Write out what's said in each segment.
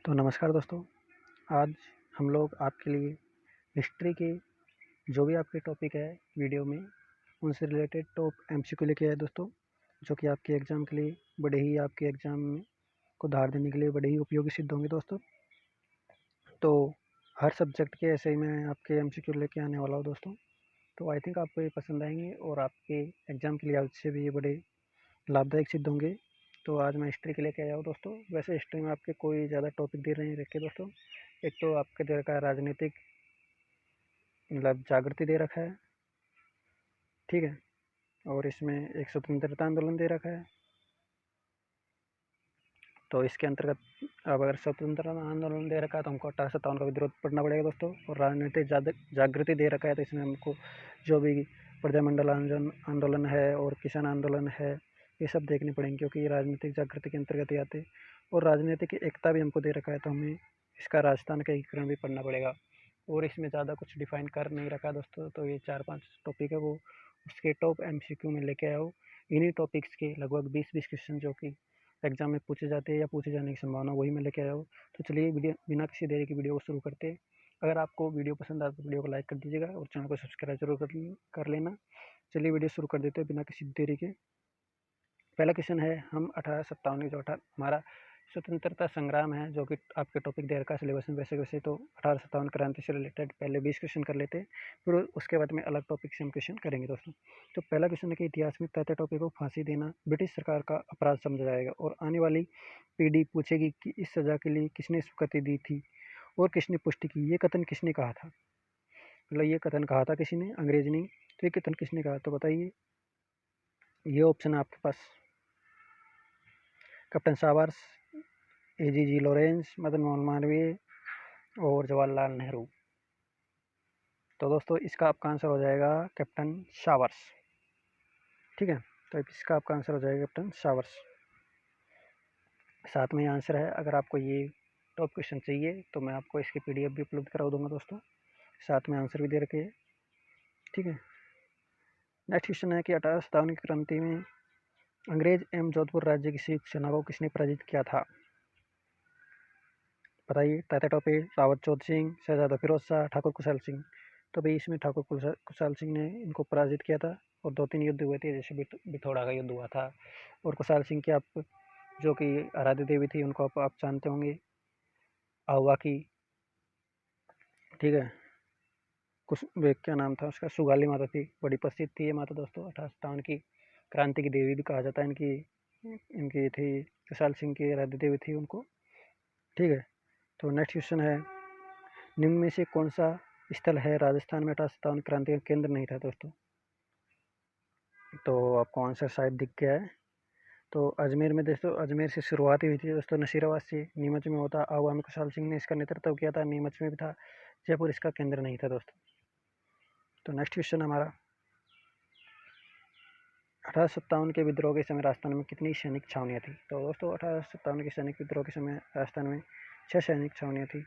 तो नमस्कार दोस्तों, आज हम लोग आपके लिए हिस्ट्री के जो भी आपके टॉपिक है वीडियो में उनसे रिलेटेड टॉप एमसीक्यू लेके आए दोस्तों, जो कि आपके एग्ज़ाम के लिए बड़े ही आपके एग्ज़ाम में को धार देने के लिए बड़े ही उपयोगी सिद्ध होंगे दोस्तों। तो हर सब्जेक्ट के ऐसे ही मैं आपके एमसीक्यू लेके आने वाला हूँ दोस्तों। तो आई थिंक आपको ये पसंद आएंगे और आपके एग्ज़ाम के लिए से भी ये बड़े लाभदायक सिद्ध होंगे। तो आज मैं हिस्ट्री के लेके आया हूँ दोस्तों। वैसे हिस्ट्री में आपके कोई ज़्यादा टॉपिक दे नहीं रखे दोस्तों। एक तो आपके दे रखा है राजनीतिक, मतलब जागृति दे रखा है, ठीक है। और इसमें एक स्वतंत्रता आंदोलन दे रखा है। तो इसके अंतर्गत अब अगर स्वतंत्रता आंदोलन दे रखा है तो हमको 1857 का विद्रोह पढ़ना पड़ेगा दोस्तों। और राजनीतिक जागृति दे रखा है तो इसमें हमको जो भी प्रजामंडल आंदोलन है और किसान आंदोलन है ये सब देखने पड़ेंगे, क्योंकि ये राजनीतिक जागृति के अंतर्गत ही आते। और राजनीतिक एकता भी हमको दे रखा है तो हमें इसका राजस्थान का एकीकरण भी पढ़ना पड़ेगा। और इसमें ज़्यादा कुछ डिफाइन कर नहीं रखा दोस्तों। तो ये 4-5 टॉपिक है वो उसके टॉप एमसीक्यू में लेके आया हूँ। इन्हीं टॉपिक्स के लगभग 20-20 क्वेश्चन जो कि एग्जाम में पूछे जाते हैं या पूछे जाने की संभावना वही मैं लेके आया हूँ। तो चलिए वीडियो बिना किसी देरी की वीडियो को शुरू करते हैं। अगर आपको वीडियो पसंद आए तो वीडियो को लाइक कर दीजिएगा और चैनल को सब्सक्राइब जरूर कर लेना। चलिए वीडियो शुरू कर देते हैं बिना किसी देरी के। पहला क्वेश्चन है, हम 1857 की जो हमारा स्वतंत्रता संग्राम है जो कि आपके टॉपिक दे रखा है सिलेबस में। वैसे तो 1857 क्रांति से रिलेटेड पहले 20 क्वेश्चन कर लेते हैं, फिर उसके बाद में अलग टॉपिक से हम क्वेश्चन करेंगे दोस्तों। तो पहला क्वेश्चन है कि इतिहास में तय टॉपिक को फांसी देना ब्रिटिश सरकार का अपराध समझा जाएगा और आने वाली पीढ़ी पूछेगी कि इस सजा के लिए किसने स्वीकृति दी थी और किसने पुष्टि की। ये कथन किसने कहा था? मतलब ये कथन कहा था किसी ने, अंग्रेज ने। तो ये कथन किसने कहा तो बताइए। ये ऑप्शन है आपके पास, कैप्टन सावर्स, एजीजी लॉरेंस, मदन मोहन मालवीय और जवाहरलाल नेहरू। तो दोस्तों इसका आपका आंसर हो जाएगा कैप्टन सावर्स, ठीक है। तो इसका आपका आंसर हो जाएगा कैप्टन सावर्स। साथ में आंसर है। अगर आपको ये टॉप क्वेश्चन चाहिए तो मैं आपको इसकी पीडीएफ भी उपलब्ध करा दूंगा दोस्तों, साथ में आंसर भी दे रखे, ठीक है। नेक्स्ट क्वेश्चन है कि 1857 की क्रांति में अंग्रेज एवं जोधपुर राज्य की संयुक्त सेना को किसने पराजित किया था? बताइए। तात्या टोपे, रावत चौधरी सिंह, शहजादा फिरोज शाह, ठाकुर कुशल सिंह। तो भाई इसमें ठाकुर कुशल सिंह ने इनको पराजित किया था और 2-3 युद्ध हुए थे, जैसे बिथोड़ा का युद्ध हुआ था। और कुशल सिंह की आप जो कि आराध्य देवी थी उनको आप जानते होंगे, आहुआ की, ठीक है। कुछ क्या नाम था उसका, सुगाली माता थी, बड़ी प्रसिद्ध थी ये माता दोस्तों। 1857 की क्रांति की देवी भी कहा जाता है इनकी। इनकी थी कुशल सिंह की आराध्य देवी थी उनको, ठीक है। तो नेक्स्ट क्वेश्चन है, निम्न में से कौन सा स्थल है राजस्थान में 1857 क्रांति का केंद्र नहीं था दोस्तों? तो आपको आंसर शायद दिख गया है। तो अजमेर में दोस्तों, अजमेर से शुरुआत हुई थी दोस्तों, नसीराबाद से। नीमच में होता, आहुआ में कुशल सिंह ने इसका नेतृत्व किया था, नीमच में भी था। जयपुर इसका केंद्र नहीं था दोस्तों। तो नेक्स्ट क्वेश्चन हमारा, 1857 के विद्रोह के समय राजस्थान में कितनी सैनिक छावनियाँ थी? तो दोस्तों 1857 के सैनिक विद्रोह के समय राजस्थान में 6 सैनिक छावनियाँ थी।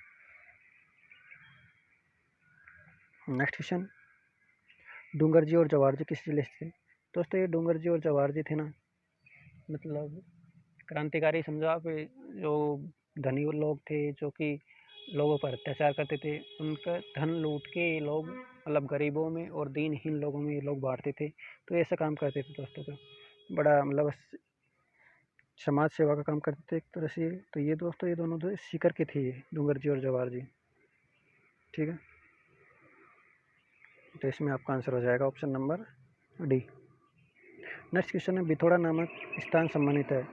नेक्स्ट क्वेश्चन, डूंगर जी और जवाहर जी किस जिले से थे? दोस्तों ये डूंगर जी और जवाहर जी थे ना, मतलब क्रांतिकारी समझो आप। जो धनी लोग थे जो कि लोगों पर अत्याचार करते थे, उनका धन लूट के ये लोग मतलब गरीबों में और दीनहीन लोगों में ये लोग बांटते थे। तो ऐसा काम करते थे दोस्तों का, बड़ा मतलब समाज सेवा का काम करते थे एक तरह से। तो ये दोस्तों ये दोनों तो सीकर के थे, डूंगर जी और जवाहर जी, ठीक है। तो इसमें आपका आंसर हो जाएगा option number D. Next question है, बिथोड़ा नामक स्थान सम्मानित है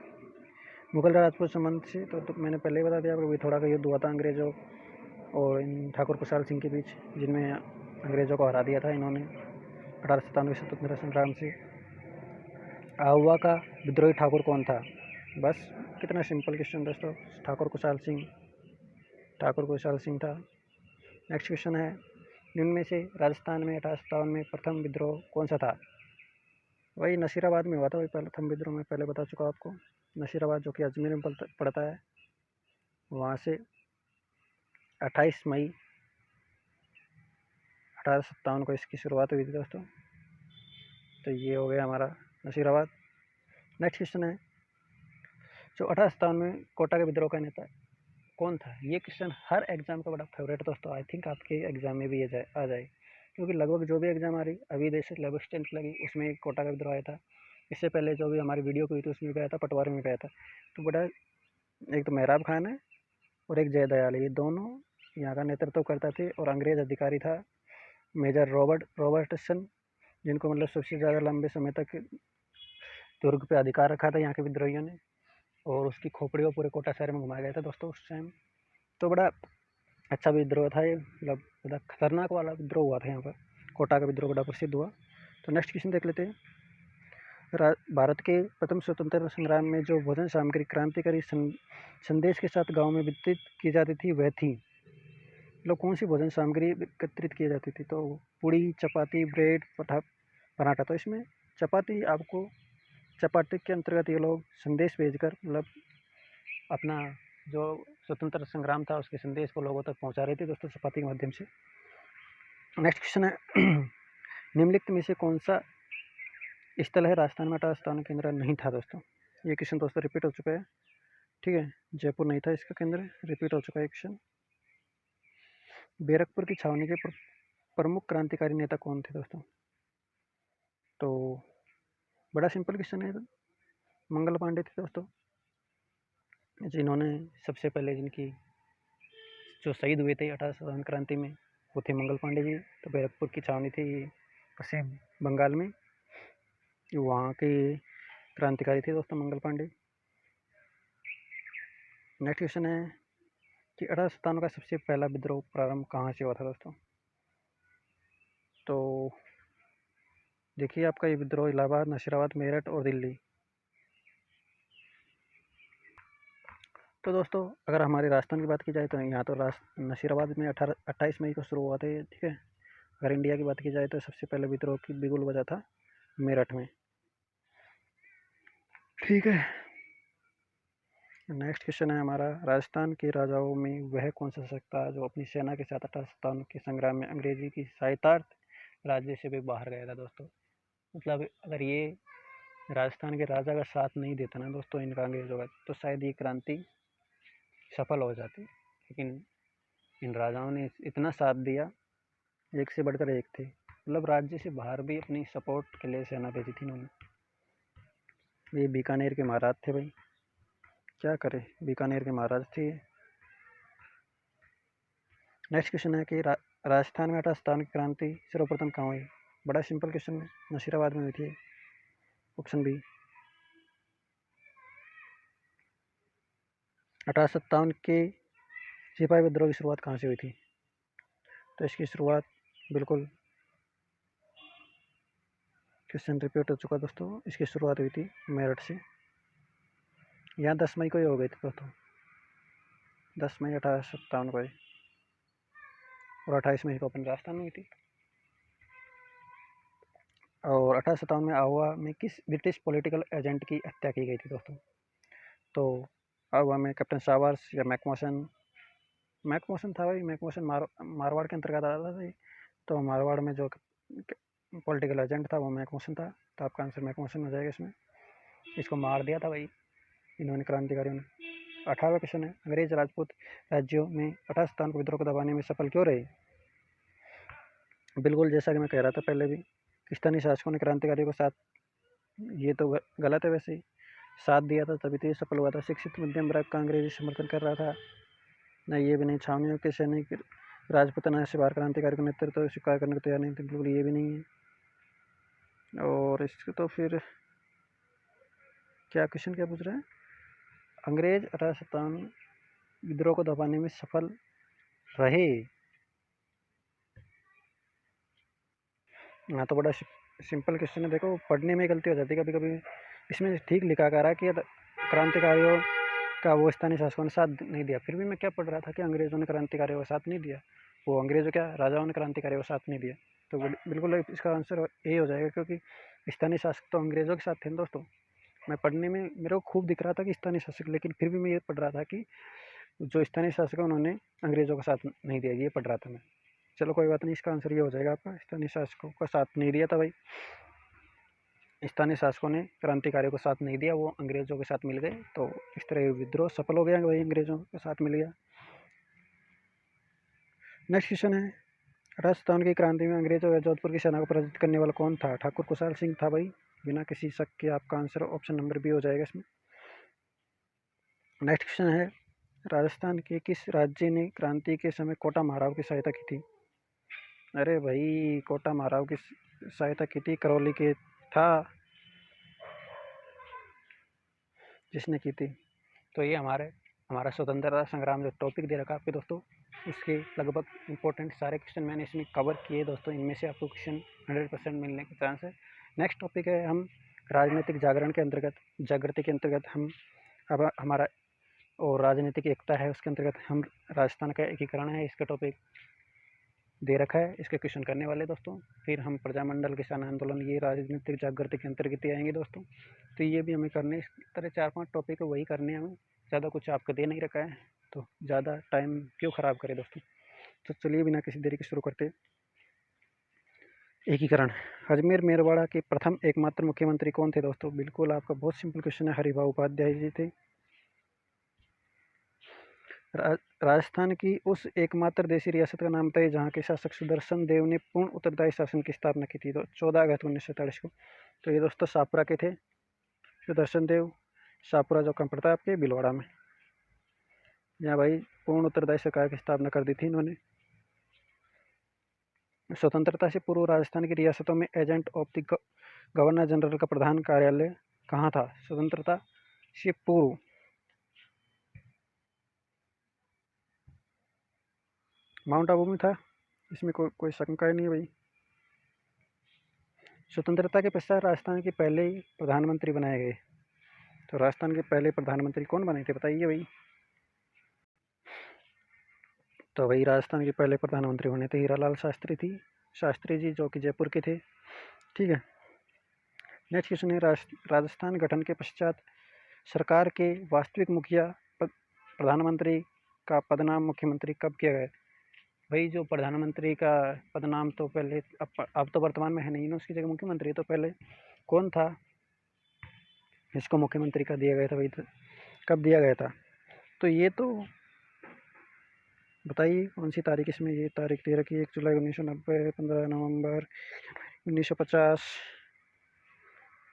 मुगल राजपूत संबंध से। तो मैंने पहले ही बता दिया आपको, बिथोड़ा का युद्ध हुआ था अंग्रेजों और इन ठाकुर कुशल सिंह के बीच, जिनमें अंग्रेजों को हरा दिया था इन्होंने 1897 स्वतंत्रता संग्राम से। आहुआ का विद्रोही ठाकुर कौन था? बस कितना सिंपल क्वेश्चन दोस्तों, ठाकुर कुशल सिंह, ठाकुर कुशल सिंह था। नेक्स्ट क्वेश्चन है, निम्न में से राजस्थान में 1857 में प्रथम विद्रोह कौन सा था? वही नसीराबाद में हुआ था, वही प्रथम विद्रोह में पहले बता चुका आपको। नसीराबाद जो कि अजमेर में पड़ता है, वहाँ से 28 मई 1857 को इसकी शुरुआत हुई थी दोस्तों। तो ये हो गया हमारा नसीराबाद। नेक्स्ट क्वेश्चन है, जो 1857 में कोटा के विद्रोह का नेता कौन था? ये क्वेश्चन हर एग्जाम का बड़ा फेवरेट दोस्तों, आई थिंक आपके एग्जाम में भी ये आ जाए, क्योंकि लगभग जो भी एग्जाम आ रही अभी जैसे 11th लगी उसमें कोटा का विद्रोह आया था, इससे पहले जो भी हमारी वीडियो हुई थी उसमें भी आया था, पटवारी में भी आया था। तो बड़ा एक तो मेहराब खान है और एक जयदयाल, ये दोनों यहाँ का नेतृत्व करता थे, और अंग्रेज अधिकारी था मेजर रॉबर्टसन, जिनको मतलब सबसे ज़्यादा लंबे समय तक दुर्ग पे अधिकार रखा था यहाँ के विद्रोहियों ने, और उसकी खोपड़ी को पूरे कोटा शहर में घुमाया गया था दोस्तों उस टाइम। तो बड़ा अच्छा विद्रोह था ये, मतलब बड़ा खतरनाक वाला विद्रोह हुआ था यहाँ पर, कोटा का विद्रोह बड़ा प्रसिद्ध हुआ। तो नेक्स्ट क्वेश्चन देख लेते हैं। भारत के प्रथम स्वतंत्रता संग्राम में जो भोजन सामग्री क्रांतिकारी संदेश के साथ गांव में वितरित की जाती थी वह थी, मतलब कौन सी भोजन सामग्री एकत्रित की जाती थी? तो पूड़ी, चपाती, ब्रेड, पराठा। तो इसमें चपाती, आपको चपाती के अंतर्गत ये लोग संदेश भेजकर मतलब अपना जो स्वतंत्रता संग्राम था उसके संदेश को लोगों तक पहुंचा रहे थे दोस्तों, चपाती के माध्यम से। नेक्स्ट क्वेश्चन है निम्नलिखित में से कौन सा स्थल है राजस्थान में स्थान केंद्र नहीं था? दोस्तों ये क्वेश्चन दोस्तों रिपीट हो चुका है, ठीक है, जयपुर नहीं था इसका केंद्र, रिपीट हो चुका है क्वेश्चन। बैरकपुर की छावनी के प्रमुख क्रांतिकारी नेता कौन थे दोस्तों? तो बड़ा सिंपल क्वेश्चन है, मंगल पांडे थे दोस्तों, जिन्होंने सबसे पहले जिनकी जो शहीद हुए थे 1857 क्रांति में वो थे मंगल पांडे जी। तो बैरकपुर की छावनी थी पश्चिम बंगाल में, वहाँ के क्रांतिकारी थे दोस्तों मंगल पांडे। नेक्स्ट क्वेश्चन है कि 1857 का सबसे पहला विद्रोह प्रारंभ कहाँ से हुआ था दोस्तों? तो देखिए आपका ये विद्रोह इलाहाबाद, नशीराबाद, मेरठ और दिल्ली। तो दोस्तों अगर हमारे राजस्थान की बात की जाए तो यहाँ तो नशीराबाद में 28 मई को शुरू हुआ था, ठीक है। अगर इंडिया की बात की जाए तो सबसे पहले विद्रोह की बिगुल बजा था मेरठ में, ठीक है। नेक्स्ट क्वेश्चन है हमारा, राजस्थान के राजाओं में वह कौन सा शासक था जो अपनी सेना के साथ 1857 के संग्राम में अंग्रेजी की सहायतार्थ राज्य से भी बाहर गया था दोस्तों? मतलब अगर ये राजस्थान के राजा का साथ नहीं देता ना दोस्तों इनका अंग्रेजों का, तो शायद ये क्रांति सफल हो जाती, लेकिन इन राजाओं ने इतना साथ दिया, एक से बढ़कर एक थे, मतलब राज्य से बाहर भी अपनी सपोर्ट के लिए सेना भेजी थी इन्होंने। ये बीकानेर के महाराज थे भाई, क्या करें, बीकानेर के महाराज थे। नेक्स्ट क्वेश्चन है कि राजस्थान में 1857 की क्रांति सर्वप्रथम कहाँ हुई? बड़ा सिंपल क्वेश्चन है, नशीराबाद में हुई थी, ऑप्शन बी। 1857 के सिपाही विद्रोह की शुरुआत कहाँ से हुई थी? तो इसकी शुरुआत बिल्कुल क्वेश्चन रिपीट हो चुका दोस्तों, इसकी शुरुआत हुई थी मेरठ से। यहाँ 10 मई को ही हो गई थी दोस्तों, 10 मई 1857 को, और 28 मई को अपने राजस्थान में हुई थी। और 1857 में आहुआ में किस ब्रिटिश पॉलिटिकल एजेंट की हत्या की गई थी दोस्तों? तो आहुआ में कैप्टन सावर्स या मैकमोसन था भाई, मैकमोसन मारवाड़ के अंतर्गत आता था भाई। तो मारवाड़ में जो पॉलिटिकल एजेंट था वो मैकमोसन था, तो आपका आंसर मैकमोसन हो जाएगा इसमें। इसको मार दिया था भाई इन्होंने, क्रांतिकारियों ने। 18वां क्वेश्चन है, अंग्रेज राजपूत राज्यों में 1857 को विद्रोह को दबाने में सफल क्यों रहे? बिल्कुल जैसा कि मैं कह रहा था पहले भी, स्थानीय शासकों ने क्रांतिकारियों को साथ, ये तो गलत है वैसे ही, साथ दिया था तभी तो ये सफल हुआ था। शिक्षित मध्यम वर्ग का अंग्रेजी समर्थन कर रहा था ना, ये भी नहीं। छावनियों के सैनिक राजपूताना से बाहर क्रांतिकारी को नेतृत्व स्वीकार करने को तैयार नहीं थे, बिल्कुल ये भी नहीं है। और इसको तो फिर क्या क्वेश्चन क्या पूछ रहे हैं, अंग्रेज 1857 विद्रोह को दबाने में सफल रहे। हाँ तो बड़ा सिंपल क्वेश्चन है, देखो पढ़ने में गलती हो जाती है कभी कभी, इसमें ठीक लिखा कर रहा है कि क्रांतिकारियों का वो स्थानीय शासकों ने साथ नहीं दिया, फिर भी मैं क्या पढ़ रहा था कि अंग्रेजों ने क्रांतिकारियों का साथ नहीं दिया, वो अंग्रेजों क्या राजाओं ने क्रांतिकारियों का साथ नहीं दिया। तो बिल्कुल इसका आंसर ए हो जाएगा, क्योंकि स्थानीय शासक तो अंग्रेजों के साथ थे दोस्तों। मैं पढ़ने में मेरे को खूब दिख रहा था कि स्थानीय शासक, लेकिन फिर भी मैं ये पढ़ रहा था कि जो स्थानीय शासक है उन्होंने अंग्रेजों का साथ नहीं दिया, ये पढ़ रहा था मैं। चलो कोई बात नहीं, इसका आंसर ये हो जाएगा आपका, स्थानीय शासकों का साथ नहीं दिया था भाई। स्थानीय शासकों ने क्रांतिकारियों को साथ नहीं दिया, वो अंग्रेजों के साथ मिल गए, तो इस तरह ये विद्रोह सफल हो गया, वही अंग्रेजों के साथ मिल गया। नेक्स्ट क्वेश्चन है, राजस्थान की क्रांति में अंग्रेजों व जोधपुर की सेना को पराजित करने वाला कौन था? ठाकुर खुशहाल सिंह था भाई, बिना किसी शक के आपका आंसर ऑप्शन नंबर बी हो जाएगा इसमें। नेक्स्ट क्वेश्चन है, राजस्थान के किस राज्य ने क्रांति के समय कोटा महाराव की सहायता की थी? अरे भाई, कोटा महाराव की सहायता की थी, करौली के था जिसने की थी। तो ये हमारा स्वतंत्रता संग्राम जो टॉपिक दे रखा आपके दोस्तों, इसके लगभग इंपॉर्टेंट सारे क्वेश्चन मैंने इसमें कवर किए दोस्तों। इनमें से आपको क्वेश्चन 100% मिलने के चांस है। नेक्स्ट टॉपिक है, हम राजनीतिक जागरण के अंतर्गत, जागृति के अंतर्गत हम अब हमारा और राजनीतिक एकता है, उसके अंतर्गत हम राजस्थान का एकीकरण है, इसका टॉपिक दे रखा है, इसके क्वेश्चन करने वाले दोस्तों। फिर हम प्रजामंडल किसान आंदोलन, ये राजनीतिक जागृति के अंतर्गत ही आएंगे दोस्तों। तो ये भी हमें करने, इस तरह 4-5 टॉपिक वही करने हैं हमें, ज़्यादा कुछ आपको दे नहीं रखा है, तो ज़्यादा टाइम क्यों ख़राब करें दोस्तों। तो चलिए बिना किसी देरी के शुरू करते। एकीकरण, अजमेर मेरवाड़ा के प्रथम एकमात्र मुख्यमंत्री कौन थे दोस्तों? बिल्कुल आपका बहुत सिंपल क्वेश्चन है, हरिभाऊ उपाध्याय जी थे। राजस्थान की उस एकमात्र देशी रियासत का नाम बताइए जहाँ के शासक सुदर्शन देव ने पूर्ण उत्तरदायी शासन की स्थापना की थी, तो 14 अगस्त 1947 को। तो ये दोस्तों शाहपुरा के थे सुदर्शन देव, शाहपुरा जो कम पड़ता है आपके भीलवाड़ा में। यहाँ भाई पूर्ण उत्तरदायी सरकार की स्थापना कर दी थी इन्होंने। स्वतंत्रता से पूर्व राजस्थान की रियासतों में agent of the governor general का प्रधान कार्यालय कहाँ था? स्वतंत्रता से पूर्व माउंट आबू में था, इसमें कोई शंका ही नहीं है भाई। स्वतंत्रता के पश्चात राजस्थान के पहले प्रधानमंत्री बनाए गए, तो राजस्थान के पहले प्रधानमंत्री कौन बने थे बताइए भाई। तो भाई राजस्थान के पहले प्रधानमंत्री बने थे हीरालाल शास्त्री जी, जो कि जयपुर के थे। ठीक है, नेक्स्ट क्वेश्चन है, राजस्थान गठन के पश्चात सरकार के वास्तविक मुखिया प्रधानमंत्री का पदनाम मुख्यमंत्री कब किया गया? भाई जो प्रधानमंत्री का पदनाम तो पहले, अब तो वर्तमान में है नहीं ना, उसकी जगह मुख्यमंत्री, तो पहले कौन था इसको मुख्यमंत्री का दिया गया था भाई? कब दिया गया था? तो ये तो बताइए कौन सी तारीख इसमें, ये तारीख दे रखी है 1 जुलाई 1990, 15 नवंबर 1950।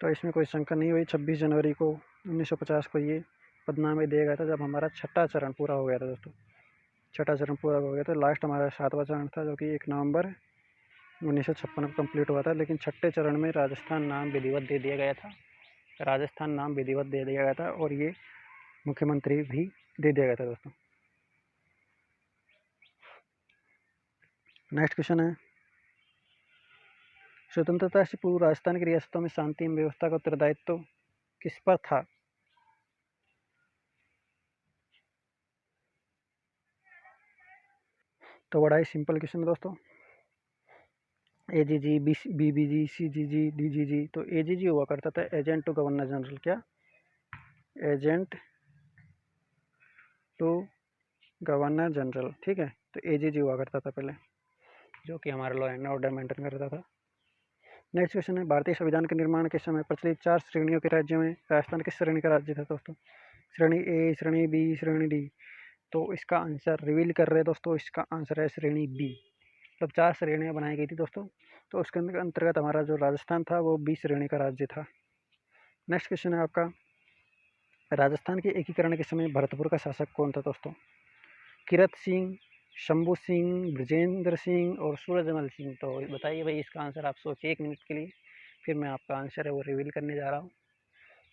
तो इसमें कोई शंका नहीं हुई, 26 जनवरी को 1950 को ये पदनामे दिया गया था, जब हमारा छठा चरण पूरा हो गया था दोस्तों। छठा चरण पूरा हो गया था, लास्ट हमारा 7वां चरण था जो कि 1 नवंबर 1956 को कंप्लीट हुआ था। लेकिन छठे चरण में राजस्थान नाम विधिवत दे दिया गया था, राजस्थान नाम विधिवत दे दिया गया था, और ये मुख्यमंत्री भी दे दिया गया था दोस्तों। नेक्स्ट क्वेश्चन है, स्वतंत्रता से पूर्व राजस्थान की रियासतों में शांति एवं व्यवस्था का उत्तरदायित्व किस पर था? तो बड़ा ही सिंपल क्वेश्चन है दोस्तों, एजीजी, बीबीजी, सीजीजी, डीजीजी। तो एजीजी हुआ करता था एजेंट टू गवर्नर जनरल, क्या? एजेंट टू गवर्नर जनरल, ठीक है। तो एजीजी हुआ करता था पहले, जो कि हमारा लॉ एंड ऑर्डर मेंटेन करता था। नेक्स्ट क्वेश्चन है, भारतीय संविधान के निर्माण के समय प्रचलित 4 श्रेणियों के राज्यों में राजस्थान किस श्रेणी का राज्य था दोस्तों? श्रेणी ए, श्रेणी बी, श्रेणी डी। तो इसका आंसर रिवील कर रहे हैं दोस्तों, इसका आंसर है श्रेणी बी। मतलब 4 श्रेणियाँ बनाई गई थी दोस्तों, तो उसके अंतर्गत हमारा जो राजस्थान था वो बी श्रेणी का राज्य था। नेक्स्ट क्वेश्चन है आपका, राजस्थान के एकीकरण के समय भरतपुर का शासक कौन था दोस्तों? किरत सिंह, शंभू सिंह, ब्रजेंद्र सिंह और सूरजमल सिंह। तो बताइए भाई इसका आंसर, आप सोचिए 1 मिनट के लिए, फिर मैं आपका आंसर है वो रिवील करने जा रहा हूँ।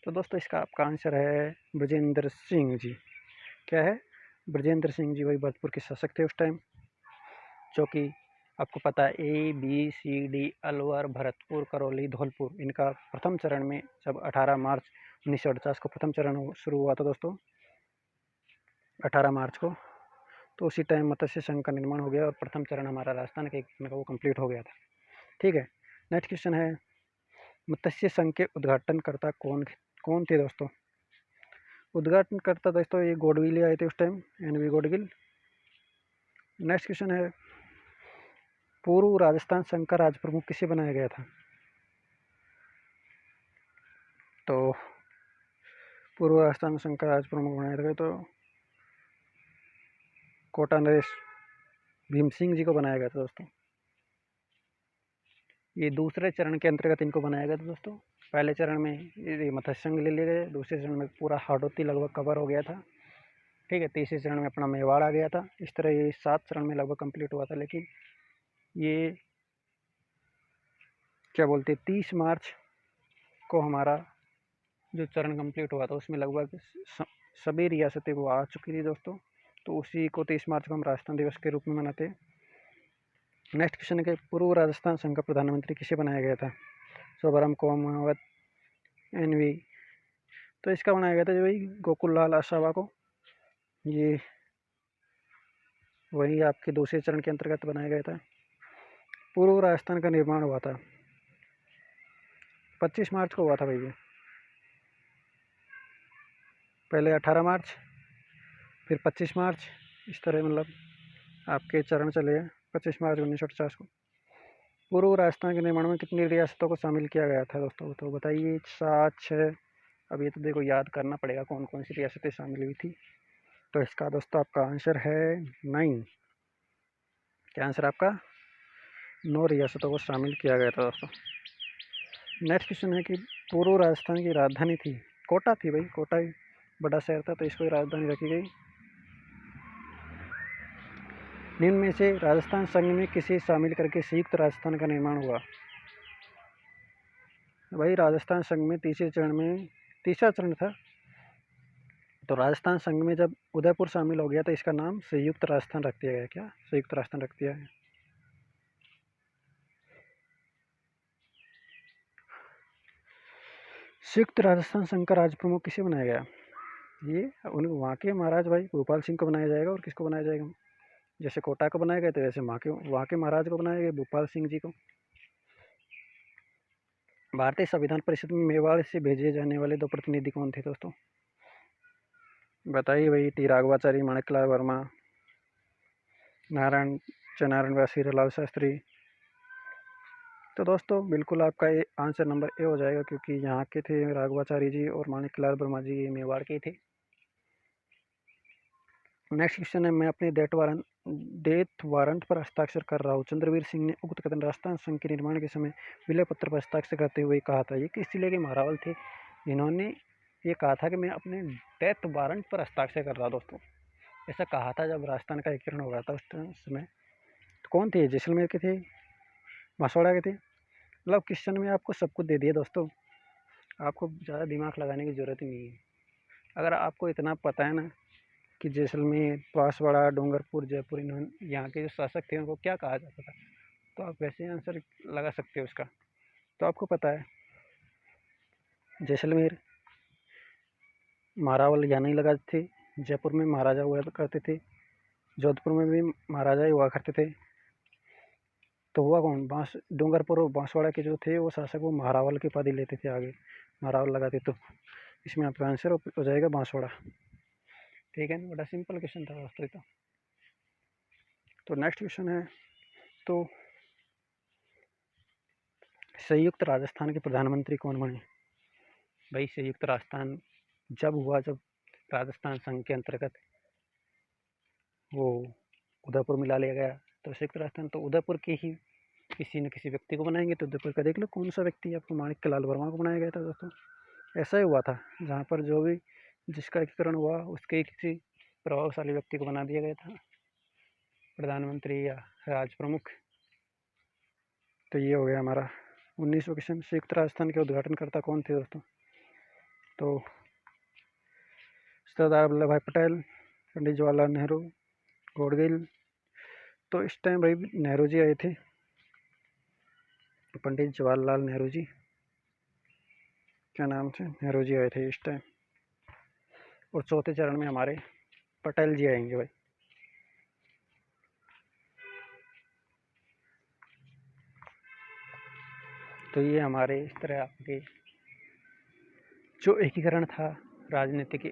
तो दोस्तों इसका आपका आंसर है ब्रजेंद्र सिंह जी। क्या है? ब्रजेंद्र सिंह जी भाई भरतपुर के शासक थे उस टाइम, जो कि आपको पता है A B C D, Alwar, Bharatpur, Karauli, Dholpur, इनका प्रथम चरण में जब 18 मार्च 1948 को प्रथम चरण शुरू हुआ था दोस्तों, 18 मार्च को, तो उसी टाइम मत्स्य संघ का निर्माण हो गया और प्रथम चरण हमारा राजस्थान के वो कंप्लीट हो गया था। ठीक है, नेक्स्ट क्वेश्चन है, मत्स्य संघ के उद्घाटनकर्ता कौन थे दोस्तों? उद्घाटनकर्ता दोस्तों ये गॉडगिल आए थे उस time, NV Gadgil. Next question है, पूर्व राजस्थान संघ का राज प्रमुख किसे बनाया गया था? तो पूर्व राजस्थान संघ का राज प्रमुख बनाए गए तो कोटा नरेश भीम सिंह जी को बनाया गया था दोस्तों। ये दूसरे चरण के अंतर्गत इनको बनाया गया था दोस्तों। पहले चरण में ये मत्स्य संघ ले लिए गए, दूसरे चरण में पूरा हाड़ौती लगभग कवर हो गया था, ठीक है। तीसरे चरण में अपना मेवाड़ आ गया था। इस तरह ये 7 चरण में लगभग कंप्लीट हुआ था। लेकिन ये क्या बोलते 30 मार्च को हमारा जो चरण कंप्लीट हुआ था उसमें लगभग सभी रियासतें वो आ चुकी थी दोस्तों। तो उसी को 30 मार्च को हम राजस्थान दिवस के रूप में मनाते हैं। नेक्स्ट क्वेश्चन है कि पूर्व राजस्थान संघ का प्रधानमंत्री किसे बनाया गया था? शोभाराम कोमावत, एनवी। तो इसका बनाया गया था जो भाई गोकुल लाल आसावा को। ये वही आपके दूसरे चरण के अंतर्गत बनाया गया था। पूर्व राजस्थान का निर्माण हुआ था 25 मार्च को हुआ था भाई। पहले 18 मार्च, फिर 25 मार्च, इस तरह मतलब आपके चरण चले हैं। 25 मार्च 1950 को पूर्व राजस्थान के निर्माण में कितनी रियासतों को शामिल किया गया था दोस्तों? तो बताइए 7, 6। अब ये तो देखो याद करना पड़ेगा कौन कौन सी रियासतें शामिल हुई थी। तो इसका दोस्तों आपका आंसर है 9। क्या आंसर आपका? 9 रियासतों को शामिल किया गया था दोस्तों। नेक्स्ट क्वेश्चन है कि पूर्व राजस्थान की राजधानी थी, कोटा थी भाई, कोटा ही बड़ा शहर था तो इसको राजधानी रखी गई। निम्न में से राजस्थान संघ में किसे शामिल करके संयुक्त राजस्थान का निर्माण हुआ? भाई राजस्थान संघ में तीसरे चरण था। तो राजस्थान संघ में जब उदयपुर शामिल हो गया तो इसका नाम संयुक्त राजस्थान रख दिया गया। क्या संयुक्त राजस्थान रख दिया है? संयुक्त राजस्थान संघ का राज प्रमुख किसे बनाया गया? ये वहाँ के महाराज भाई भोपाल सिंह को बनाया जाएगा। और किसको बनाया जाएगा? जैसे कोटा को बनाया गया तो वैसे वहाँ के महाराज को बनाया गया, भोपाल सिंह जी को। भारतीय संविधान परिषद में मेवाड़ से भेजे जाने वाले 2 प्रतिनिधि कौन थे दोस्तों? बताइए भाई। टी राघवाचारी, माणिकलाल वर्मा, नारायण व्यासी, लाल शास्त्री। तो दोस्तों बिल्कुल आपका आंसर नंबर ए हो जाएगा, क्योंकि यहाँ के थे राघवाचारी जी और माणिकलाल वर्मा जी, ये मेवाड़ के थे। नेक्स्ट क्वेश्चन है, मैं अपने डेथ वारंट पर हस्ताक्षर कर रहा हूँ। चंद्रवीर सिंह ने उक्त कथन राजस्थान संघ के निर्माण के समय विलय पत्र पर हस्ताक्षर करते हुए कहा था। ये किस जिले के महारावल थे जिन्होंने ये कहा था कि मैं अपने डेथ वारंट पर हस्ताक्षर कर रहा हूँ दोस्तों? ऐसा कहा था जब राजस्थान का एकीकरण हो रहा था उस समय। तो कौन थे? जैसलमेर के थे, बांसवाड़ा के थे। मतलब क्वेश्चन में आपको सब कुछ दे दिया दोस्तों, आपको ज़्यादा दिमाग लगाने की ज़रूरत ही नहीं है। अगर आपको इतना पता है ना कि जैसलमेर, बांसवाड़ा, डूंगरपुर, जयपुर, इन्होंने यहाँ के जो शासक थे उनको क्या कहा जाता था, तो आप वैसे आंसर लगा सकते हो उसका। तो आपको पता है जैसलमेर महारावल यहाँ नहीं लगाते थे, जयपुर में महाराजा हुआ करते थे, जोधपुर में भी महाराजा ही हुआ करते थे। तो हुआ कौन? डूंगरपुर और बांसवाड़ा के जो थे वो शासक वो महारावल के पद ही लेते थे, आगे महारावल लगाते। तो इसमें आपका आंसर हो जाएगा बांसवाड़ा। ठीक है ना, बड़ा सिंपल क्वेश्चन था दोस्तों। तो नेक्स्ट क्वेश्चन है, तो संयुक्त राजस्थान के प्रधानमंत्री कौन बने? भाई संयुक्त राजस्थान जब हुआ, जब राजस्थान संघ के अंतर्गत वो उदयपुर मिला लिया गया, तो संयुक्त राजस्थान तो उदयपुर के ही किसी न किसी व्यक्ति को बनाएंगे। तो उदयपुर का देख लो कौन सा व्यक्ति, आपको माणिक्यलाल वर्मा को बनाया गया था दोस्तों। ऐसा ही हुआ था, जहाँ पर जो भी जिसका एकीकरण हुआ उसके किसी प्रभावशाली व्यक्ति को बना दिया गया था प्रधानमंत्री या राज प्रमुख। तो ये हो गया हमारा 19वां क्वेश्चन। संयुक्त राजस्थान के उद्घाटनकर्ता कौन थे दोस्तों? तो सरदार वल्लभ भाई पटेल, पंडित जवाहरलाल नेहरू, गॉडगिल। तो इस टाइम भाई नेहरू जी आए थे, पंडित जवाहरलाल नेहरू जी, क्या नाम थे, नेहरू जी आए थे इस टाइम। और चौथे चरण में हमारे पटेल जी आएंगे भाई। तो ये हमारे इस तरह आपके जो एकीकरण था, राजनीतिक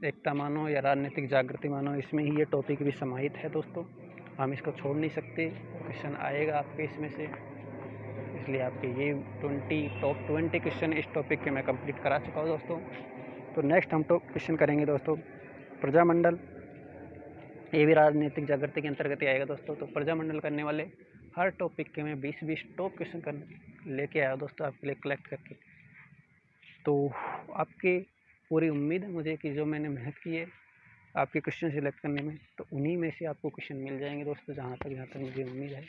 एकता मानो या राजनीतिक जागृति मानो, इसमें ही ये टॉपिक भी समाहित है दोस्तों। हम इसको छोड़ नहीं सकते, क्वेश्चन आएगा आपके इसमें से। इसलिए आपके ये 20 टॉप 20 क्वेश्चन इस टॉपिक के मैं कंप्लीट करा चुका हूँ दोस्तों। तो नेक्स्ट हम तो क्वेश्चन करेंगे दोस्तों प्रजामंडल। ये भी राजनीतिक जागृति के अंतर्गत ही आएगा दोस्तों। तो प्रजामंडल करने वाले हर टॉपिक के मैं 20-20 टॉप क्वेश्चन कर लेके आया दोस्तों आपके लिए कलेक्ट करके। तो आपकी पूरी उम्मीद है मुझे कि जो मैंने मेहनत की है आपके क्वेश्चन सिलेक्ट करने में, तो उन्हीं में से आपको क्वेश्चन मिल जाएंगे दोस्तों, जहाँ तक मुझे उम्मीद है।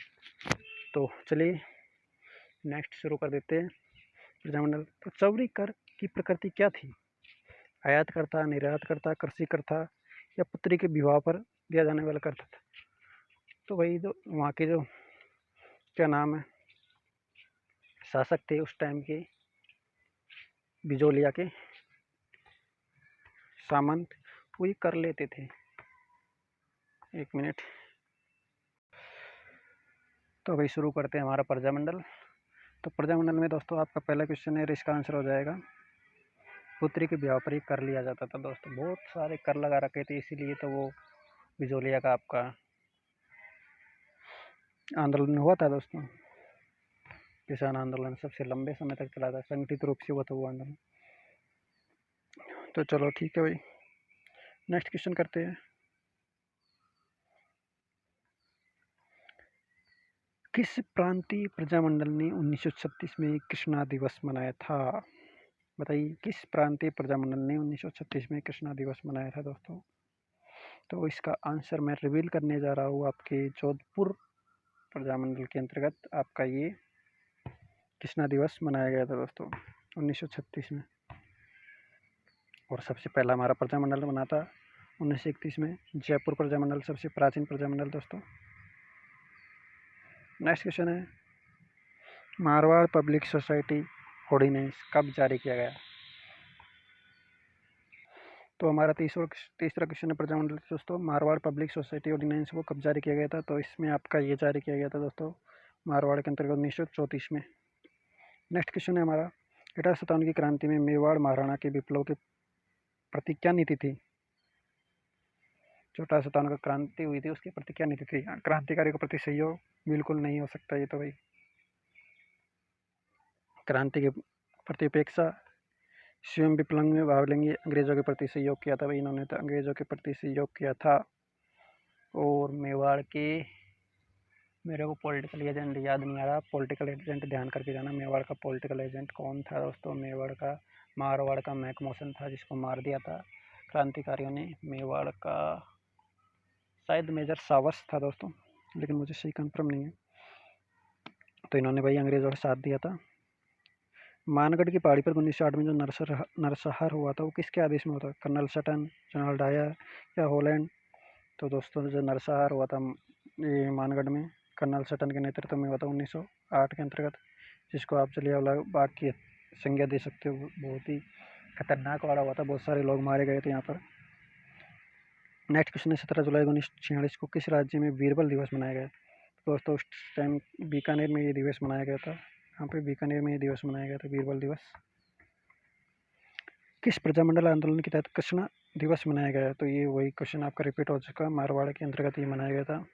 तो चलिए नेक्स्ट शुरू कर देते हैं प्रजामंडल। तो चौरी कर की प्रकृति क्या थी? आयात कर था, निर्यात कर था, कृषि कर था, या पुत्री के विवाह पर दिया जाने वाला कर था? तो वही जो वहाँ के जो क्या नाम है शासक थे उस टाइम के, बिजोलिया के सामंत, वही कर लेते थे। एक मिनट। तो अभी शुरू करते हैं हमारा प्रजामंडल। तो प्रजामंडल में दोस्तों आपका पहला क्वेश्चन है, इसका आंसर हो जाएगा पुत्री के ब्याह पर ही कर लिया जाता था दोस्तों। बहुत सारे कर लगा रखे थे, इसीलिए तो वो बिजोलिया का आपका आंदोलन हुआ था दोस्तों। किसान आंदोलन सबसे लंबे समय तक चला था, संगठित रूप से हुआ था वो आंदोलन। तो चलो ठीक है भाई, नेक्स्ट क्वेश्चन करते हैं। किस प्रांतीय प्रजामंडल ने 1936 में कृष्णा दिवस मनाया था? बताइए किस प्रांतीय प्रजामंडल ने 1936 में कृष्णा दिवस मनाया था दोस्तों? तो इसका आंसर मैं रिवील करने जा रहा हूँ। आपके जोधपुर प्रजामंडल के अंतर्गत आपका ये कृष्णा दिवस मनाया गया था दोस्तों 1936 में। और सबसे पहला हमारा प्रजामंडल बना था 1931 में, जयपुर प्रजामंडल सबसे प्राचीन प्रजामंडल दोस्तों। नेक्स्ट क्वेश्चन है, मारवाड़ पब्लिक सोसाइटी ऑर्डिनेंस कब जारी किया गया? तो हमारा तीसरा क्वेश्चन है प्रजामंडल दोस्तों, मारवाड़ पब्लिक सोसाइटी ऑर्डिनेंस को कब जारी किया गया था? तो इसमें आपका ये जारी किया गया था दोस्तों मारवाड़ के अंतर्गत 1934 में। नेक्स्ट क्वेश्चन है हमारा, 1857 की क्रांति में मेवाड़ महाराणा के विप्लव के प्रति क्या नीति थी? जो 1857 का क्रांति हुई थी उसकी प्रति क्या नीति थी? क्रांतिकारी के प्रति सहयोग बिल्कुल नहीं हो सकता ये तो भाई। क्रांति के प्रति उपेक्षा, स्वयं विप्लव में भाग लेंगे, अंग्रेजों के प्रति सहयोग किया था भाई इन्होंने, तो अंग्रेजों के प्रति सहयोग किया था। और मेवाड़ के, मेरे को पॉलिटिकल एजेंट याद नहीं आ रहा, पॉलिटिकल एजेंट ध्यान करके जाना, मेवाड़ का पॉलिटिकल एजेंट कौन था दोस्तों? मेवाड़ का मारवाड़ का मैकमोहन था जिसको मार दिया था क्रांतिकारियों ने। मेवाड़ का शायद मेजर सावर्स था दोस्तों, लेकिन मुझे सही कंफर्म नहीं है। तो इन्होंने भाई अंग्रेजों का साथ दिया था। मानगढ़ की पहाड़ी पर 1908 में जो नरसंहार हुआ था वो किसके आदेश में हुआ था? कर्नल सटन, जनरल डायर या हॉलैंड? तो दोस्तों जो नरसंहार हुआ था ये मानगढ़ में कर्नल सटन के नेतृत्व में हुआ था 1908 के अंतर्गत, जिसको आप जलियांवाला बाग की संज्ञा दे सकते हो। बहुत ही खतरनाक वाला हुआ था, बहुत सारे लोग मारे गए थे यहाँ पर। नेक्स्ट क्वेश्चन है, 17 जुलाई 1946 को किस राज्य में बीरबल दिवस मनाया गया? दोस्तों उस टाइम बीकानेर में ये दिवस मनाया गया था, यहाँ पे बीकानेर में ये दिवस मनाया गया था बीरबल दिवस। किस प्रजामंडल आंदोलन के तहत कृष्णा दिवस मनाया गया? तो ये वही क्वेश्चन आपका रिपीट हो चुका, मारवाड़ के अंतर्गत ये मनाया गया था,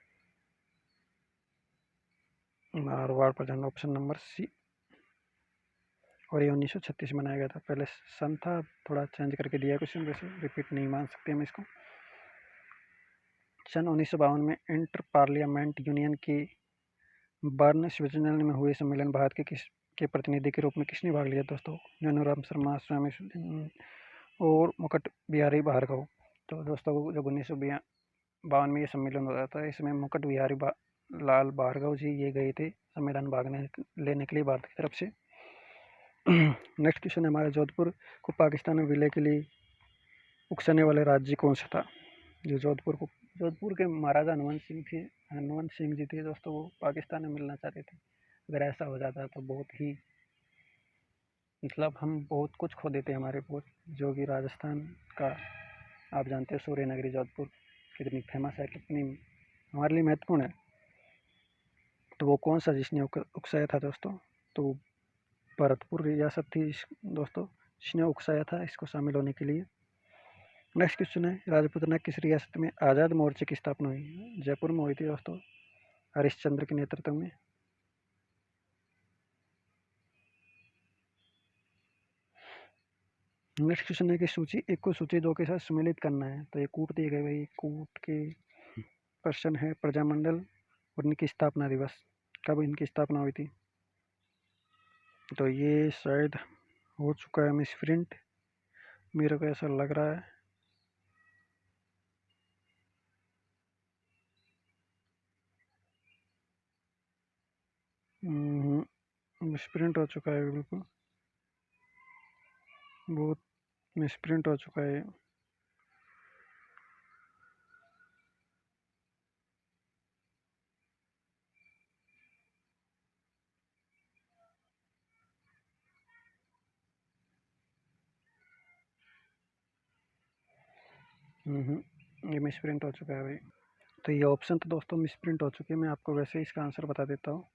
Marwar Prajamandal, option number C. और ये 1936 में मनाया गया था। पहले सन था, थोड़ा चेंज करके दिया क्वेश्चन, वैसे रिपीट नहीं मान सकते हम इसको। सन 1952 में इंटर पार्लियामेंट यूनियन के बर्न स्विट्जरलैंड में हुए सम्मेलन भारत के प्रतिनिधि के रूप में किसने भाग लिया दोस्तों? नैनूराम शर्मा, स्वामी और मुकुट बिहारी भार्गव। तो दोस्तों जब 1952 में ये सम्मेलन हो रहा था, इसमें मुकुट बिहारी लाल भार्गव जी ये गए थे सम्मेलन भाग लेने के लिए भारत की तरफ से। नेक्स्ट क्वेश्चन है हमारा, जोधपुर को पाकिस्तान में विलय के लिए उकसाने वाले राज्य कौन सा था? जो जोधपुर के महाराजा हनुवंत सिंह जी थे दोस्तों, वो पाकिस्तान में मिलना चाहते थे। अगर ऐसा हो जाता तो बहुत ही, मतलब हम बहुत कुछ खो देते हमारे बहुत, जो कि राजस्थान का आप जानते हो सूर्यनगरी जोधपुर कितनी फेमस है, कितनी हमारे लिए महत्वपूर्ण है। तो वो कौन सा जिसने उकसाया था दोस्तों? तो भरतपुर रियासत थी दोस्तों जिसने उकसाया था इसको शामिल होने के लिए। नेक्स्ट क्वेश्चन है, राजपूताना किस रियासत में आज़ाद मोर्चे की स्थापना हुई? जयपुर में हुई थी दोस्तों, हरिश्चंद्र के नेतृत्व में। नेक्स्ट क्वेश्चन है कि सूची 1 को सूची 2 के साथ सम्मिलित करना है। तो ये कूट दिए गए भाई, कूट के प्रश्न है प्रजामंडल और इनकी स्थापना दिवस, कब इनकी स्थापना हुई थी। तो ये शायद हो चुका है मिस प्रिंट, मेरे को ऐसा लग रहा है। मिस प्रिंट हो चुका है, बिल्कुल बहुत मिस प्रिंट हो चुका है। ये मिस प्रिंट हो चुका है भाई। तो ये ऑप्शन तो दोस्तों मिस प्रिंट हो चुके हैं। मैं आपको वैसे ही इसका आंसर बता देता हूँ।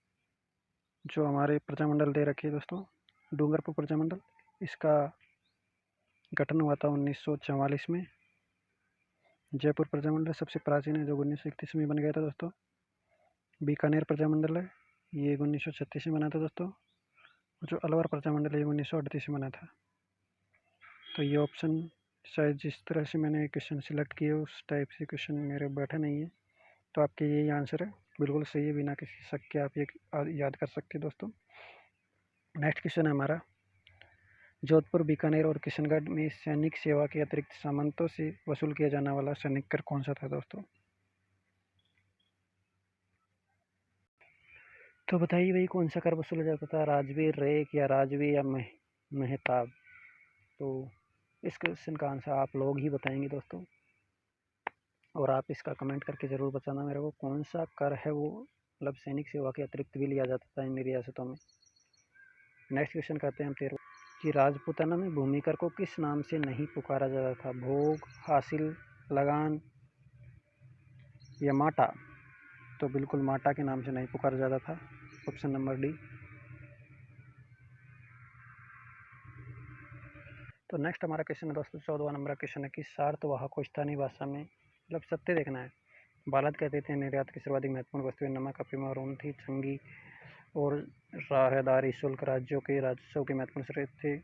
जो हमारे प्रजामंडल दे रखी है दोस्तों, डूंगरपुर प्रजामंडल, इसका गठन हुआ था 1944 में। जयपुर प्रजामंडल सबसे प्राचीन है, जो 1931 में बन गया था दोस्तों। बीकानेर प्रजामंडल है, ये 1936 में बना था दोस्तों। और जो अलवर प्रजामंडल है, ये 1938 में बना था। तो ये ऑप्शन शायद जिस तरह से मैंने क्वेश्चन सिलेक्ट किए उस टाइप से क्वेश्चन मेरे बैठा नहीं है। तो आपके यही आंसर है, बिल्कुल सही है, बिना किसी शक के आप ये याद कर सकते हैं दोस्तों। नेक्स्ट क्वेश्चन है हमारा, जोधपुर, बीकानेर और किशनगढ़ में सैनिक सेवा के अतिरिक्त सामंतों से वसूल किया जाने वाला सैनिक कर कौन सा था दोस्तों। तो बताइए भाई, कौन सा कर वसूला जाता था, राजवीर, रेक या राजवी या मेहताब। तो इस क्वेश्चन का आंसर आप लोग ही बताएंगे दोस्तों, और आप इसका कमेंट करके ज़रूर बताना मेरे को, कौन सा कर है वो, मतलब सैनिक सेवा के अतिरिक्त भी लिया जाता था इन रियासतों में। नेक्स्ट क्वेश्चन करते हैं हम 13 कि राजपूताना में भूमि कर को किस नाम से नहीं पुकारा जाता था, भोग, हासिल, लगान या माटा। तो बिल्कुल माटा के नाम से नहीं पुकारा जाता था, ऑप्शन नंबर डी। तो नेक्स्ट हमारा क्वेश्चन है दोस्तों 14वां नंबर क्वेश्चन है कि सार्तवाह को स्थानीय भाषा में मतलब सत्य देखना है। बालद कहते थे निर्यात की सर्वाधिक महत्वपूर्ण वस्तुएं नमक, अफीम और ऊन थी। चंगी और राहदारी शुल्क राज्यों के राजस्व के महत्वपूर्ण स्रोत थे।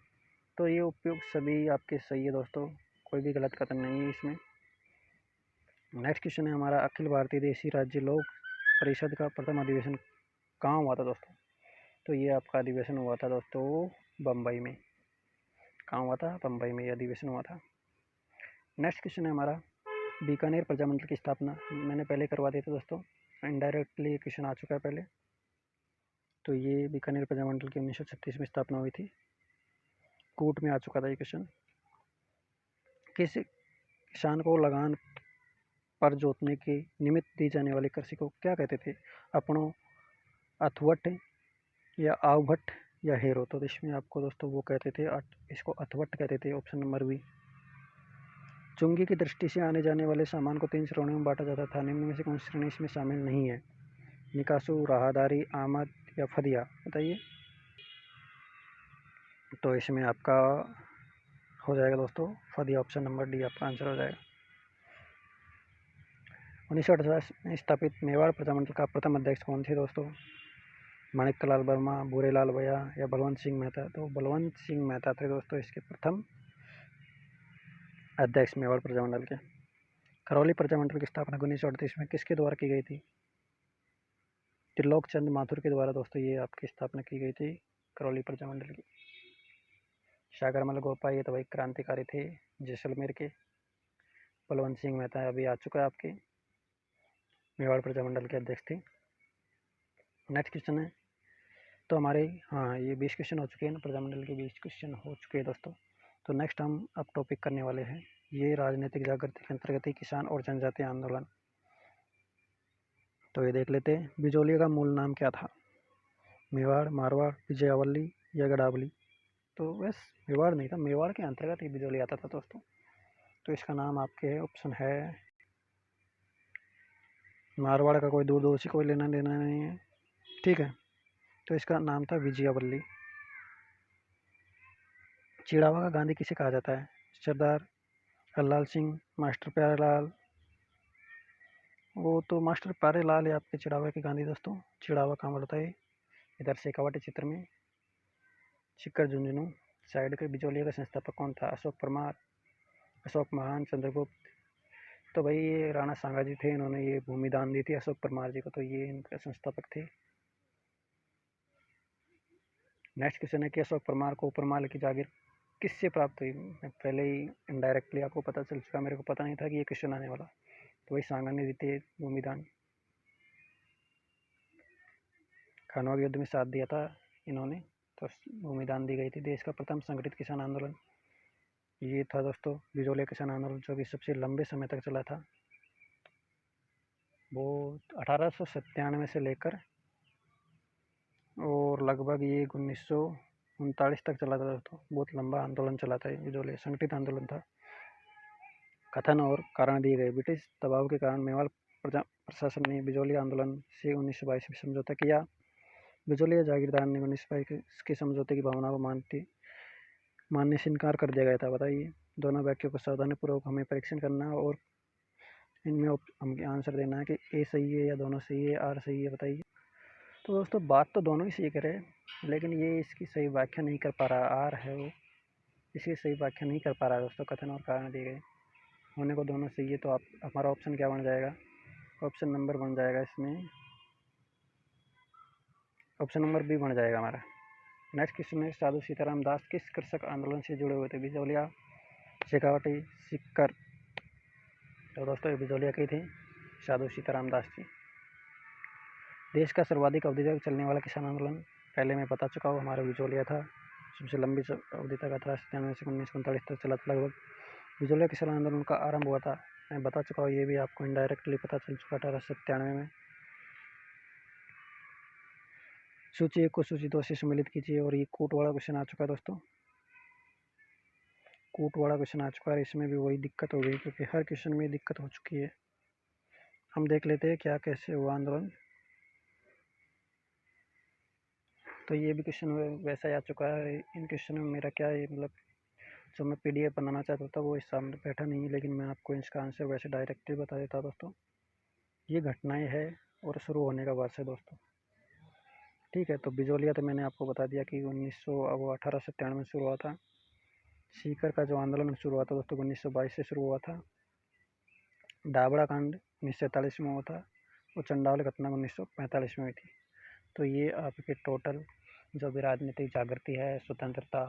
तो ये उपयोग सभी आपके सही है दोस्तों, कोई भी गलत कथन नहीं है इसमें। नेक्स्ट क्वेश्चन है हमारा, अखिल भारतीय देशी राज्य लोक परिषद का प्रथम अधिवेशन कहाँ हुआ था दोस्तों। तो ये आपका अधिवेशन हुआ था दोस्तों बम्बई में। कहाँ हुआ था, बम्बई में ये अधिवेशन हुआ था। नेक्स्ट क्वेश्चन है हमारा, बीकानेर प्रजामंडल की स्थापना, मैंने पहले करवा दिया था दोस्तों, इनडायरेक्टली क्वेश्चन आ चुका है पहले। तो ये बीकानेर प्रजामंडल की 1936 में स्थापना हुई थी, कूट में आ चुका था ये क्वेश्चन। किस किसान को लगान पर जोतने के निमित्त दी जाने वाली कृषि को क्या कहते थे, अपनों, अथवट या आवभट्ट या हेरो। तो इसमें आपको दोस्तों वो कहते थे, इसको अथवट कहते थे, ऑप्शन नंबर बी। चुंगी की दृष्टि से आने जाने वाले सामान को 3 श्रेणियों में बांटा जाता था, निम्न में से कौन सी श्रेणी इसमें शामिल नहीं है, निकासू, राहदारी, आमद या फदिया, बताइए। तो इसमें आपका हो जाएगा दोस्तों फदिया, ऑप्शन नंबर डी आपका आंसर हो जाएगा। 1958 में स्थापित मेवाड़ प्रजामंडल का प्रथम अध्यक्ष कौन थे दोस्तों, माणिक्यलाल वर्मा, भूरेलाल भैया या बलवंत सिंह मेहता। तो बलवंत सिंह मेहता थे दोस्तों इसके प्रथम अध्यक्ष मेवाड़ प्रजामंडल के। करौली प्रजामंडल की स्थापना 1938 में किसके द्वारा की गई थी, त्रिलोक चंद माथुर के द्वारा दोस्तों ये आपकी स्थापना की गई थी करौली प्रजामंडल की। सागरमल गोपा, ये तो भाई क्रांतिकारी थे जैसलमेर के। बलवंत सिंह मेहता अभी आ चुका है आपके, मेवाड़ प्रजामंडल के अध्यक्ष थे। नेक्स्ट क्वेश्चन है, तो हमारे हाँ ये 20 क्वेश्चन हो चुके हैं ना, प्रजामंडल के 20 क्वेश्चन हो चुके हैं दोस्तों। तो नेक्स्ट हम अब टॉपिक करने वाले हैं, ये राजनीतिक जागृति के अंतर्गत ही किसान और जनजातीय आंदोलन। तो ये देख लेते हैं, बिजोलिया का मूल नाम क्या था, मेवाड़, मारवाड़, विजयावली या गढ़ावली। तो बस मेवाड़ नहीं था, मेवाड़ के अंतर्गत ही बिजोली आता था दोस्तों। तो इसका नाम आपके ऑप्शन है, मारवाड़ का कोई दूरदर्शी कोई लेना देना नहीं है, ठीक है। तो इसका नाम था विजयावल्ली। चिड़ावा का गांधी किसे कहा जाता है, सरदार हरलाल सिंह, मास्टर प्यारेलाल। वो तो मास्टर प्यारेलाल है आपके चिड़ावा के गांधी दोस्तों। चिड़ावा कहाँ पड़ता है, इधर शेखावाटी चित्र में, सिक्कर झुंझुनू साइड के बिजोलिया का संस्थापक कौन था? अशोक परमार, अशोक महान, चंद्रगुप्त। तो भाई ये राणा सांगा जी थे, इन्होंने ये भूमि दान दी थी अशोक परमार जी को, तो ये इनके संस्थापक थे। नेक्स्ट क्वेश्चन है कि अशोक परमार को उपरमाल की जागीर किससे प्राप्त हुई? मैं पहले ही इनडायरेक्टली आपको पता चल चुका, मेरे को पता नहीं था कि ये क्वेश्चन आने वाला। तो वही सांगा ने दी थी भूमि दान। खानवा के युद्ध में साथ दिया था इन्होंने, तो भूमि दान दी गई थी। देश का प्रथम संगठित किसान आंदोलन ये था दोस्तों बिजोलिया किसान आंदोलन, जो कि सबसे लंबे समय तक चला था। वो 1897 से लेकर और लगभग ये 1939 तक चला था दोस्तों। बहुत लंबा आंदोलन चला था, बिजोलिया संगठित आंदोलन था। कथन और कारण दिए गए। ब्रिटिश दबाव के कारण मेवाड़ प्रशासन ने बिजोलिया आंदोलन से 1922 में समझौता किया। बिजोलिया जागीरदार ने 1922 के समझौते की भावना को मानने से इनकार कर दिया गया था। बताइए, दोनों वाक्यों को सावधानीपूर्वक हमें परीक्षण करना और इनमें हमें आंसर देना है कि ए सही है या दोनों सही है, आर सही है। बताइए। तो दोस्तों बात तो दोनों ही सही करे, लेकिन ये इसकी सही व्याख्या नहीं कर पा रहा। आर है वो इसकी सही व्याख्या नहीं कर पा रहा है दोस्तों। कथन और कारण दिए गए होने को दोनों सही है, तो आप हमारा ऑप्शन क्या बन जाएगा? ऑप्शन नंबर बन जाएगा इसमें, ऑप्शन नंबर बी बन जाएगा हमारा। नेक्स्ट क्वेश्चन है, साधु सीताराम दास किस कृषक आंदोलन से जुड़े हुए थे? बिजोलिया, शेखावटी, सिक्कर। तो दोस्तों ये बिजोलिया के थे साधु सीताराम दास जी। देश का सर्वाधिक अवधि तक चलने वाला किसान आंदोलन पहले मैं बता चुका हूँ, हमारा बिजोलिया था। सबसे लंबी अवधि तक 1897 से 1939 तक चला था लगभग। बिजोलिया किसान आंदोलन का आरंभ हुआ था, मैं बता चुका हूँ, ये भी आपको इनडायरेक्टली पता चल चुका 1897 में। सूची 1 को सूची 2 से सम्मिलित कीजिए। और ये कूट वाला क्वेश्चन आ चुका है दोस्तों, कूट वाला क्वेश्चन आ चुका है। इसमें भी वही दिक्कत हो गई, क्योंकि हर क्वेश्चन में दिक्कत हो चुकी है। हम देख लेते हैं क्या कैसे हुआ आंदोलन। तो ये भी क्वेश्चन वैसा ही आ चुका है। इन क्वेश्चन में मेरा क्या है, मतलब जो मैं पीडीएफ बनाना चाहता था वो इस सामने बैठा नहीं है, लेकिन मैं आपको इसका आंसर वैसे डायरेक्टली बता देता दोस्तों। ये घटनाएं है और शुरू होने का वर्ष है दोस्तों। ठीक है, तो बिजोलिया तो मैंने आपको बता दिया कि 1897 में शुरू हुआ था। सीकर का जो आंदोलन शुरू हुआ था दोस्तों 1922 से शुरू हुआ था। डाबड़ा कांड 1947 में हुआ था और चंडावल घटना 1945 में हुई थी। तो ये आपके टोटल जो भी राजनीतिक जागृति है, स्वतंत्रता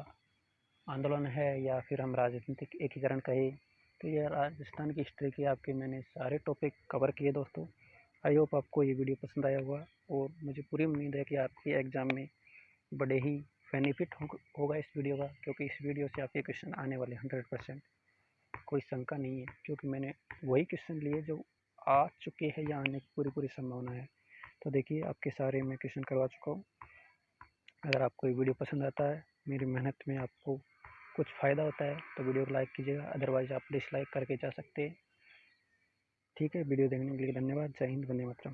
आंदोलन है, या फिर हम राजनीतिक एकीकरण कहें, तो ये राजस्थान की हिस्ट्री के आपके मैंने सारे टॉपिक कवर किए दोस्तों। आई होप आपको ये वीडियो पसंद आया होगा, और मुझे पूरी उम्मीद है कि आपके एग्ज़ाम में बड़े ही बेनिफिट होगा इस वीडियो का, क्योंकि इस वीडियो से आपके क्वेश्चन आने वाले 100%, कोई शंका नहीं है, क्योंकि मैंने वही क्वेश्चन लिए जो आ चुके हैं या आने की पूरी संभावना है। तो देखिए आपके सारे मैं क्वेश्चन करवा चुका हूँ। अगर आपको ये वीडियो पसंद आता है, मेरी मेहनत में आपको कुछ फ़ायदा होता है, तो वीडियो को लाइक कीजिएगा, अदरवाइज़ आप डिसलाइक करके जा सकते हैं। ठीक है, वीडियो देखने के लिए धन्यवाद। जय हिंद, वंदे मातरम।